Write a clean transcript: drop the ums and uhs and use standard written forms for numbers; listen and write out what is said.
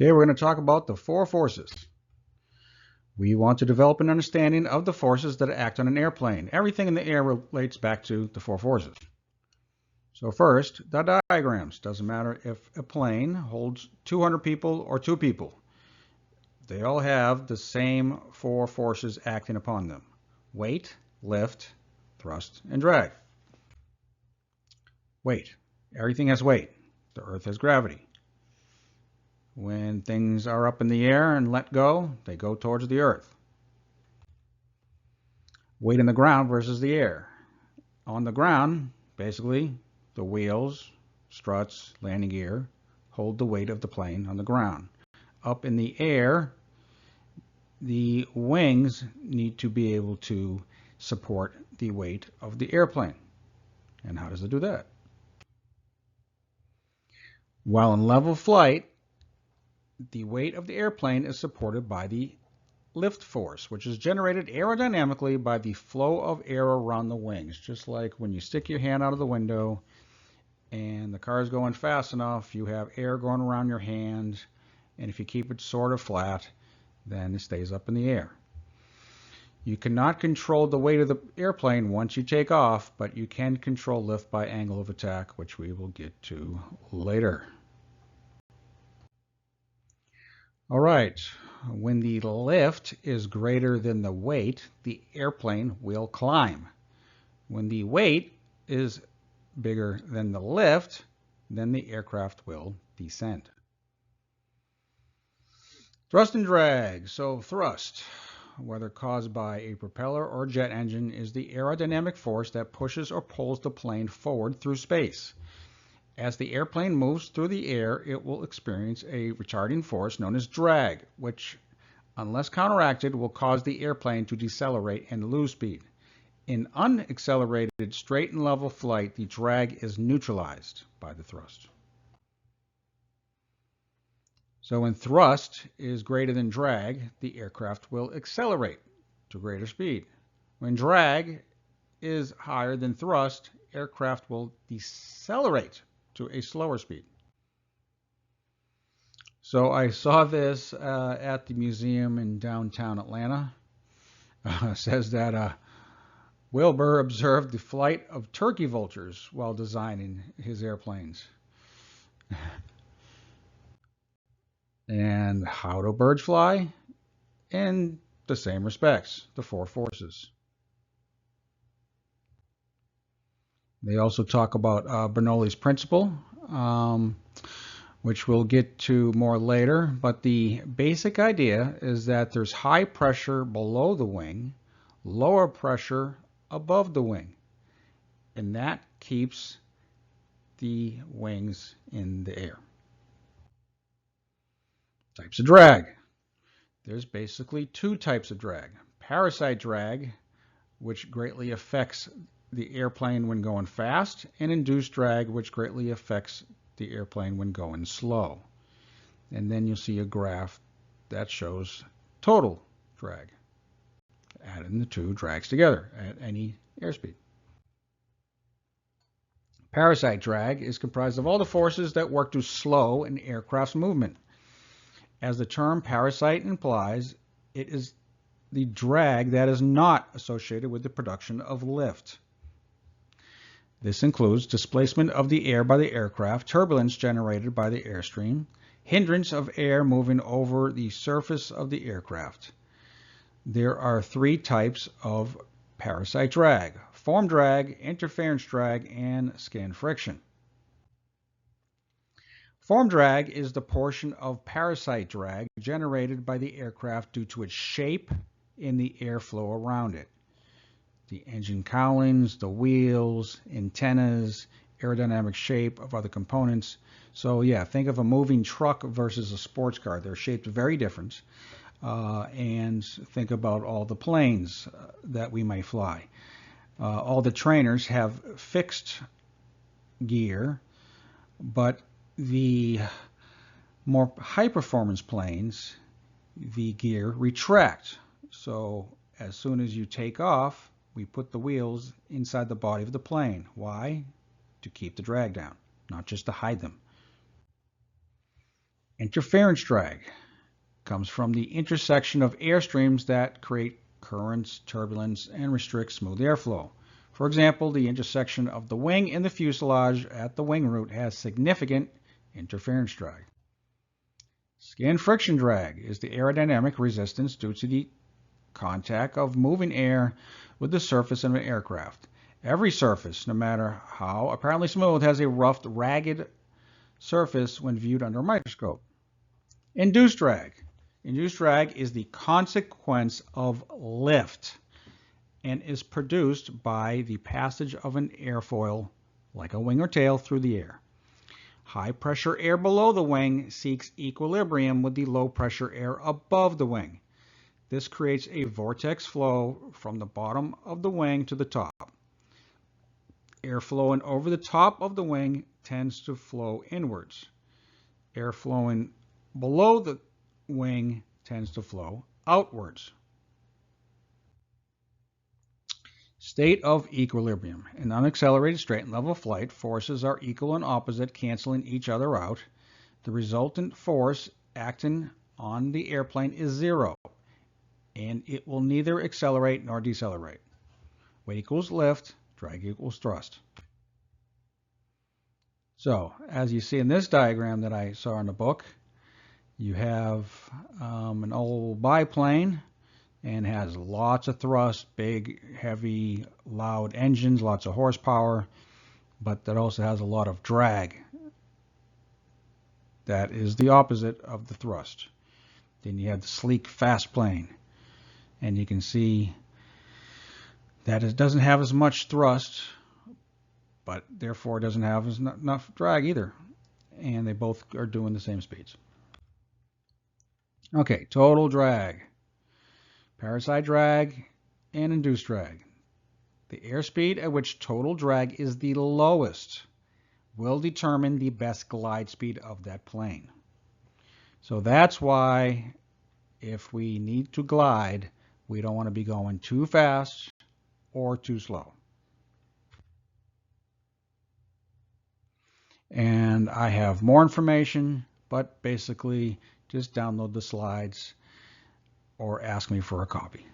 Okay, we're going to talk about the four forces. We want to develop an understanding of the forces that act on an airplane. Everything in the air relates back to the four forces. So first, the diagrams. Doesn't matter if a plane holds 200 people or 2 people. They all have the same four forces acting upon them. Weight, lift, thrust, and drag. Weight. Everything has weight. The Earth has gravity. When things are up in the air and let go, they go towards the Earth. Weight in the ground versus the air. On the ground, basically, the wheels, struts, landing gear hold the weight of the plane on the ground. Up in the air, the wings need to be able to support the weight of the airplane. And how does it do that? While in level flight, the weight of the airplane is supported by the lift force, which is generated aerodynamically by the flow of air around the wings. Just like when you stick your hand out of the window and the car is going fast enough, you have air going around your hand, and if you keep it sort of flat, then it stays up in the air. You cannot control the weight of the airplane once you take off, but you can control lift by angle of attack, which we will get to later. All right, when the lift is greater than the weight, the airplane will climb. When the weight is bigger than the lift, then the aircraft will descend. Thrust and drag. So thrust, whether caused by a propeller or jet engine, is the aerodynamic force that pushes or pulls the plane forward through space. As the airplane moves through the air, it will experience a retarding force known as drag, which, unless counteracted, will cause the airplane to decelerate and lose speed. In unaccelerated straight and level flight, the drag is neutralized by the thrust. So when thrust is greater than drag, the aircraft will accelerate to greater speed. When drag is higher than thrust, aircraft will decelerate to a slower speed. So I saw this at the museum in downtown Atlanta. It says that Wilbur observed the flight of turkey vultures while designing his airplanes. And how do birds fly? In the same respects, the four forces. They also talk about Bernoulli's principle, which we'll get to more later. But the basic idea is that there's high pressure below the wing, lower pressure above the wing, and that keeps the wings in the air. Types of drag. There's basically two types of drag. Parasite drag, which greatly affects the airplane when going fast, and induced drag, which greatly affects the airplane when going slow. And then you'll see a graph that shows total drag, adding the two drags together at any airspeed. Parasite drag is comprised of all the forces that work to slow an aircraft's movement. As the term parasite implies, it is the drag that is not associated with the production of lift. This includes displacement of the air by the aircraft, turbulence generated by the airstream, hindrance of air moving over the surface of the aircraft. There are three types of parasite drag: form drag, interference drag, and skin friction. Form drag is the portion of parasite drag generated by the aircraft due to its shape and the airflow around it. The engine cowlings, the wheels, antennas, aerodynamic shape of other components. So yeah, think of a moving truck versus a sports car. They're shaped very different. And think about all the planes that we may fly. All the trainers have fixed gear, but the more high-performance planes, the gear retract. So as soon as you take off, we put the wheels inside the body of the plane. Why? To keep the drag down, not just to hide them. Interference drag comes from the intersection of airstreams that create currents, turbulence, and restrict smooth airflow. For example, the intersection of the wing and the fuselage at the wing root has significant interference drag. Skin friction drag is the aerodynamic resistance due to the contact of moving air with the surface of an aircraft. Every surface, no matter how apparently smooth, has a rough, ragged surface when viewed under a microscope. Induced drag. Induced drag is the consequence of lift and is produced by the passage of an airfoil, like a wing or tail, through the air. High pressure air below the wing seeks equilibrium with the low pressure air above the wing. This creates a vortex flow from the bottom of the wing to the top. Air flowing over the top of the wing tends to flow inwards. Air flowing below the wing tends to flow outwards. State of equilibrium. In unaccelerated straight and level flight, forces are equal and opposite, canceling each other out. The resultant force acting on the airplane is zero, and it will neither accelerate nor decelerate. Weight equals lift, drag equals thrust. So, as you see in this diagram that I saw in the book, you have an old biplane and has lots of thrust, big, heavy, loud engines, lots of horsepower, but that also has a lot of drag. That is the opposite of the thrust. Then you have the sleek, fast plane, and you can see that it doesn't have as much thrust, but therefore it doesn't have enough drag either. And they both are doing the same speeds. Okay, total drag. Parasite drag and induced drag. The airspeed at which total drag is the lowest will determine the best glide speed of that plane. So that's why if we need to glide, we don't want to be going too fast or too slow. And I have more information, but basically just download the slides or ask me for a copy.